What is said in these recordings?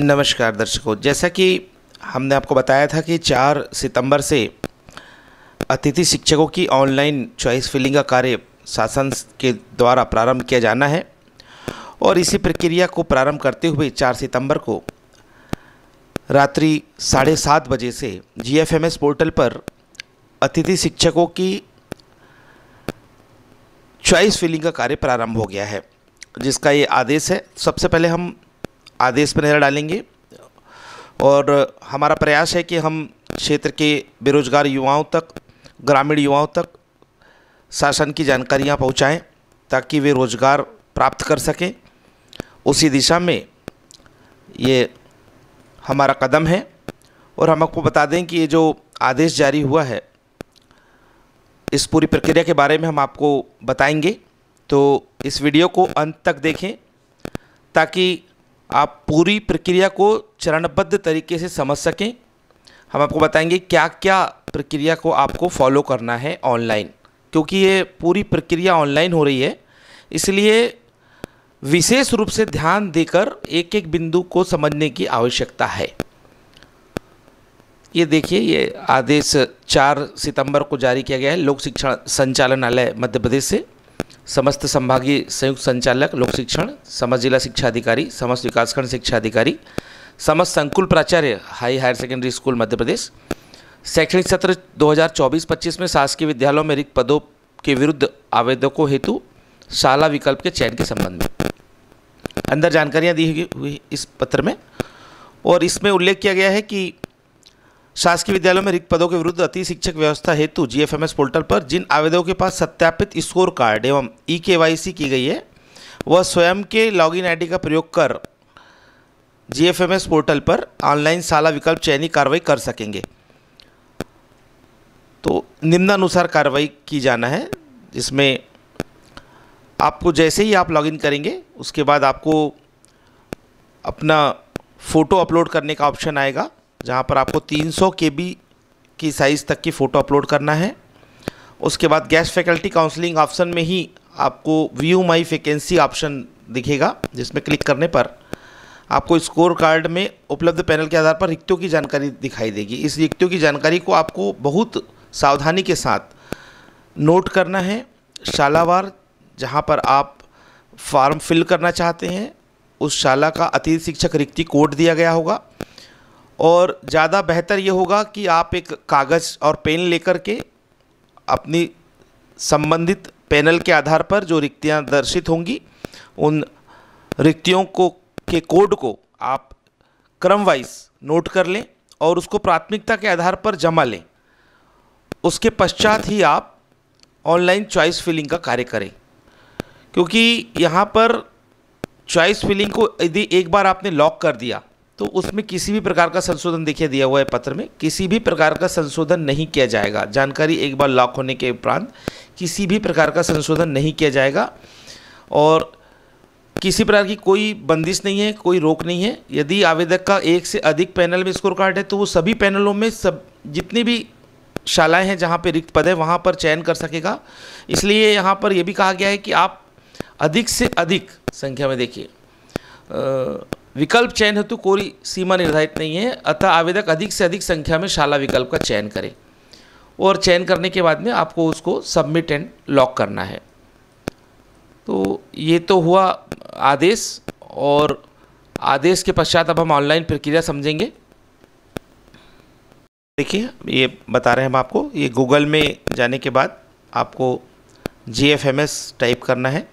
नमस्कार दर्शकों, जैसा कि हमने आपको बताया था कि 4 सितंबर से अतिथि शिक्षकों की ऑनलाइन चॉइस फिलिंग का कार्य शासन के द्वारा प्रारंभ किया जाना है और इसी प्रक्रिया को प्रारंभ करते हुए 4 सितंबर को रात्रि 7:30 बजे से GFMS पोर्टल पर अतिथि शिक्षकों की चॉइस फिलिंग का कार्य प्रारंभ हो गया है, जिसका ये आदेश है। सबसे पहले हम आदेश पर नज़र डालेंगे और हमारा प्रयास है कि हम क्षेत्र के बेरोजगार युवाओं तक, ग्रामीण युवाओं तक शासन की जानकारियां पहुंचाएं ताकि वे रोजगार प्राप्त कर सकें। उसी दिशा में ये हमारा कदम है और हम आपको बता दें कि ये जो आदेश जारी हुआ है, इस पूरी प्रक्रिया के बारे में हम आपको बताएंगे, तो इस वीडियो को अंत तक देखें ताकि आप पूरी प्रक्रिया को चरणबद्ध तरीके से समझ सकें। हम आपको बताएंगे क्या क्या प्रक्रिया को आपको फॉलो करना है ऑनलाइन, क्योंकि ये पूरी प्रक्रिया ऑनलाइन हो रही है, इसलिए विशेष रूप से ध्यान देकर एक एक बिंदु को समझने की आवश्यकता है। ये देखिए, ये आदेश 4 सितंबर को जारी किया गया है लोक शिक्षण संचालनालय मध्य प्रदेश से। समस्त संभागीय संयुक्त संचालक लोक शिक्षण, समस्त जिला शिक्षा अधिकारी, समस्त विकासखंड शिक्षा अधिकारी, समस्त संकुल प्राचार्य higher secondary school Madhya Pradesh. शैक्षणिक सत्र 2024-25 में शासकीय विद्यालयों में रिक्त पदों के विरुद्ध आवेदकों हेतु शाला विकल्प के चयन के संबंध में अंदर जानकारियां दी हुई इस पत्र में, और इसमें उल्लेख किया गया है कि शासकीय विद्यालयों में रिक्त पदों के विरुद्ध अतिथि शिक्षक व्यवस्था हेतु GFMS पोर्टल पर जिन आवेदकों के पास सत्यापित स्कोर कार्ड एवं eKYC की गई है, वह स्वयं के लॉगिन आईडी का प्रयोग कर GFMS पोर्टल पर ऑनलाइन शाला विकल्प चयनी कार्रवाई कर सकेंगे। तो निम्नानुसार कार्रवाई की जाना है, जिसमें आपको जैसे ही आप लॉगिन करेंगे उसके बाद आपको अपना फ़ोटो अपलोड करने का ऑप्शन आएगा, जहाँ पर आपको 300 KB की साइज़ तक की फ़ोटो अपलोड करना है। उसके बाद गेस्ट फैकल्टी काउंसलिंग ऑप्शन में ही आपको व्यू माई वैकेंसी ऑप्शन दिखेगा, जिसमें क्लिक करने पर आपको स्कोर कार्ड में उपलब्ध पैनल के आधार पर रिक्तियों की जानकारी दिखाई देगी। इस रिक्तियों की जानकारी को आपको बहुत सावधानी के साथ नोट करना है। शालावार जहाँ पर आप फॉर्म फिल करना चाहते हैं, उस शाला का अतिथि शिक्षक रिक्ति कोड दिया गया होगा, और ज़्यादा बेहतर ये होगा कि आप एक कागज़ और पेन लेकर के अपनी संबंधित पैनल के आधार पर जो रिक्तियां दर्शित होंगी, उन रिक्तियों को के कोड को आप क्रम वाइज नोट कर लें और उसको प्राथमिकता के आधार पर जमा लें। उसके पश्चात ही आप ऑनलाइन चॉइस फिलिंग का कार्य करें, क्योंकि यहाँ पर चॉइस फिलिंग को यदि एक बार आपने लॉक कर दिया तो उसमें किसी भी प्रकार का संशोधन, देखिए दिया हुआ है पत्र में, किसी भी प्रकार का संशोधन नहीं किया जाएगा। जानकारी एक बार लॉक होने के उपरांत किसी भी प्रकार का संशोधन नहीं किया जाएगा और किसी प्रकार की कोई बंदिश नहीं है, कोई रोक नहीं है। यदि आवेदक का एक से अधिक पैनल में स्कोर कार्ड है तो वो सभी पैनलों में जितनी भी शालाएँ हैं जहाँ पर रिक्त पद है वहाँ पर चयन कर सकेगा। इसलिए यहाँ पर यह भी कहा गया है कि आप अधिक से अधिक संख्या में, देखिए विकल्प चयन हेतु कोई सीमा निर्धारित नहीं है, अतः आवेदक अधिक से अधिक संख्या में शाला विकल्प का चयन करें और चयन करने के बाद में आपको उसको सबमिट एंड लॉक करना है। तो ये तो हुआ आदेश, और आदेश के पश्चात अब हम ऑनलाइन प्रक्रिया समझेंगे। देखिए, ये बता रहे हैं हम आपको, ये गूगल में जाने के बाद आपको GFMS टाइप करना है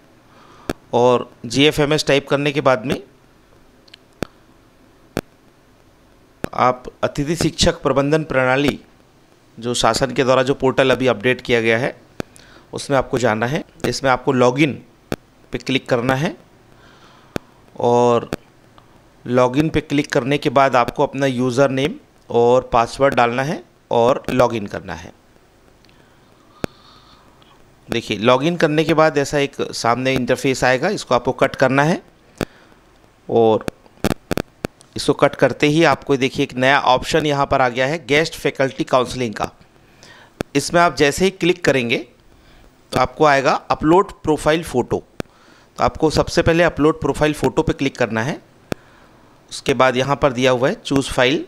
और GFMS टाइप करने के बाद में आप अतिथि शिक्षक प्रबंधन प्रणाली, जो शासन के द्वारा जो पोर्टल अभी अपडेट किया गया है, उसमें आपको जाना है। इसमें आपको लॉगिन पे क्लिक करना है और लॉगिन पे क्लिक करने के बाद आपको अपना यूज़र नेम और पासवर्ड डालना है और लॉगिन करना है। देखिए, लॉगिन करने के बाद ऐसा एक सामने इंटरफेस आएगा, इसको आपको कट करना है और इसको कट करते ही आपको देखिए एक नया ऑप्शन यहाँ पर आ गया है, गेस्ट फैकल्टी काउंसलिंग का। इसमें आप जैसे ही क्लिक करेंगे तो आपको आएगा अपलोड प्रोफाइल फ़ोटो। तो आपको सबसे पहले अपलोड प्रोफाइल फ़ोटो पे क्लिक करना है। उसके बाद यहाँ पर दिया हुआ है चूज़ फाइल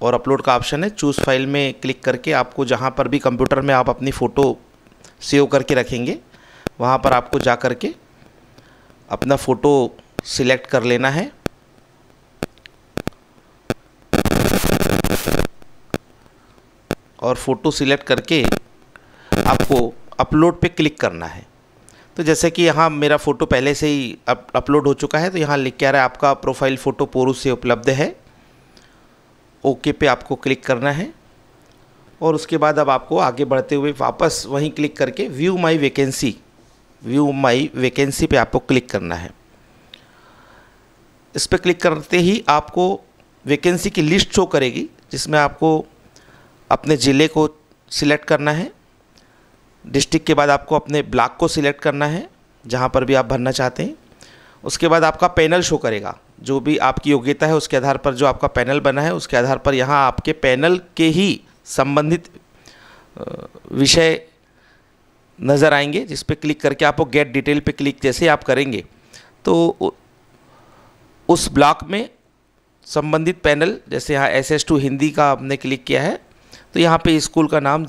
और अपलोड का ऑप्शन है। चूज़ फाइल में क्लिक करके आपको जहाँ पर भी कंप्यूटर में आप अपनी फ़ोटो सेव करके रखेंगे वहाँ पर आपको जा कर के अपना फ़ोटो सिलेक्ट कर लेना है। और फ़ोटो सिलेक्ट करके आपको अपलोड पे क्लिक करना है। तो जैसे कि यहाँ मेरा फ़ोटो पहले से ही अपलोड हो चुका है, तो यहाँ लिख के आ रहा है आपका प्रोफाइल फ़ोटो पोरूस से उपलब्ध है। ओके पे आपको क्लिक करना है और उसके बाद अब आपको आगे बढ़ते हुए वापस वहीं क्लिक करके व्यू माई वैकेंसी पे आपको क्लिक करना है। इस पर क्लिक करते ही आपको वैकेंसी की लिस्ट शो करेगी, जिसमें आपको अपने ज़िले को सिलेक्ट करना है। डिस्ट्रिक्ट के बाद आपको अपने ब्लॉक को सिलेक्ट करना है जहाँ पर भी आप भरना चाहते हैं। उसके बाद आपका पैनल शो करेगा, जो भी आपकी योग्यता है उसके आधार पर जो आपका पैनल बना है उसके आधार पर यहाँ आपके पैनल के ही संबंधित विषय नज़र आएंगे, जिस पे क्लिक करके आपको गेट डिटेल पे क्लिक जैसे आप करेंगे तो उस ब्लॉक में संबंधित पैनल, जैसे यहाँ SS2 हिंदी का आपने क्लिक किया है तो यहाँ पे स्कूल का नाम,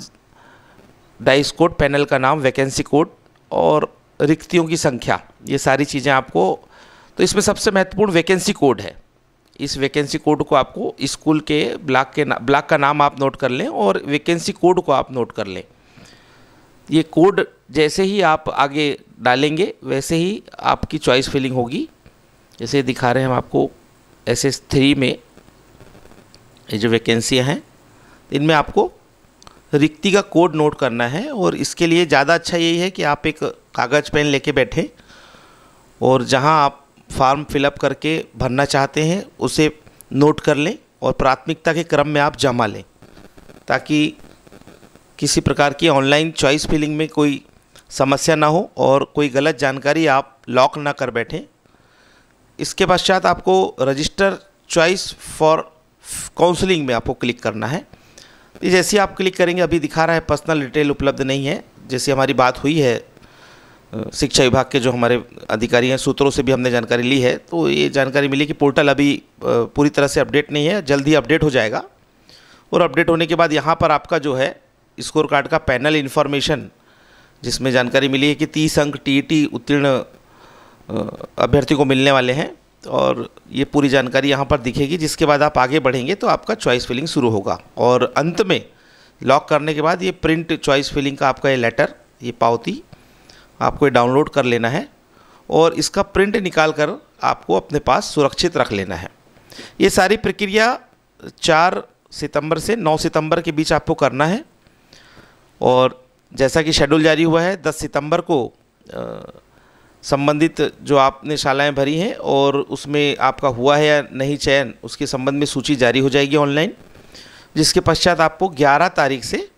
डाइस कोड, पैनल का नाम, वैकेंसी कोड और रिक्तियों की संख्या, ये सारी चीज़ें आपको, तो इसमें सबसे महत्वपूर्ण वैकेंसी कोड है। इस वैकेंसी कोड को आपको स्कूल के ब्लॉक का नाम आप नोट कर लें और वैकेंसी कोड को आप नोट कर लें। ये कोड जैसे ही आप आगे डालेंगे वैसे ही आपकी चॉइस फिलिंग होगी। जैसे दिखा रहे हैं हम आपको SS3 में ये जो वैकेंसियाँ हैं इनमें आपको रिक्ति का कोड नोट करना है। और इसके लिए ज़्यादा अच्छा यही है कि आप एक कागज़ पेन लेके बैठें और जहां आप फॉर्म फिलअप करके भरना चाहते हैं उसे नोट कर लें और प्राथमिकता के क्रम में आप जमा लें, ताकि किसी प्रकार की ऑनलाइन चॉइस फिलिंग में कोई समस्या ना हो और कोई गलत जानकारी आप लॉक ना कर बैठें। इसके पश्चात आपको रजिस्टर चॉइस फॉर काउंसलिंग में आपको क्लिक करना है। जैसे आप क्लिक करेंगे, अभी दिखा रहा है पर्सनल डिटेल उपलब्ध नहीं है। जैसे हमारी बात हुई है शिक्षा विभाग के जो हमारे अधिकारी हैं, सूत्रों से भी हमने जानकारी ली है, तो ये जानकारी मिली कि पोर्टल अभी पूरी तरह से अपडेट नहीं है, जल्द ही अपडेट हो जाएगा। और अपडेट होने के बाद यहाँ पर आपका जो है स्कोर कार्ड का पैनल इन्फॉर्मेशन, जिसमें जानकारी मिली है कि 30 अंक TET उत्तीर्ण अभ्यर्थी को मिलने वाले हैं और ये पूरी जानकारी यहाँ पर दिखेगी। जिसके बाद आप आगे बढ़ेंगे तो आपका चॉइस फिलिंग शुरू होगा और अंत में लॉक करने के बाद ये प्रिंट चॉइस फिलिंग का आपका ये लेटर, ये पावती आपको ये डाउनलोड कर लेना है और इसका प्रिंट निकाल कर आपको अपने पास सुरक्षित रख लेना है। ये सारी प्रक्रिया 4 सितंबर से 9 सितंबर के बीच आपको करना है। और जैसा कि शेड्यूल जारी हुआ है 10 सितंबर को संबंधित जो आपने शालाएं भरी हैं और उसमें आपका हुआ है या नहीं चयन, उसके संबंध में सूची जारी हो जाएगी ऑनलाइन, जिसके पश्चात आपको 11 तारीख से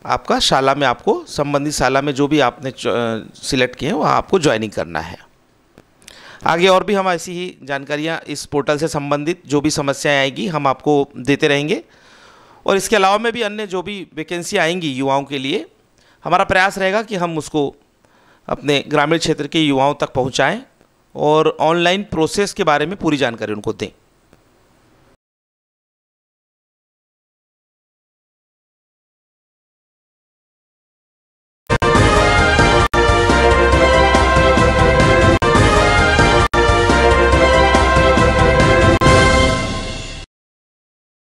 आपका शाला में, आपको संबंधित शाला में जो भी आपने सिलेक्ट किए हैं वहाँ आपको ज्वाइनिंग करना है। आगे और भी हम ऐसी ही जानकारियाँ इस पोर्टल से संबंधित जो भी समस्याएं आएगी हम आपको देते रहेंगे। और इसके अलावा में भी अन्य जो भी वैकेंसी आएंगी युवाओं के लिए, हमारा प्रयास रहेगा कि हम उसको अपने ग्रामीण क्षेत्र के युवाओं तक पहुंचाएं और ऑनलाइन प्रोसेस के बारे में पूरी जानकारी उनको दें।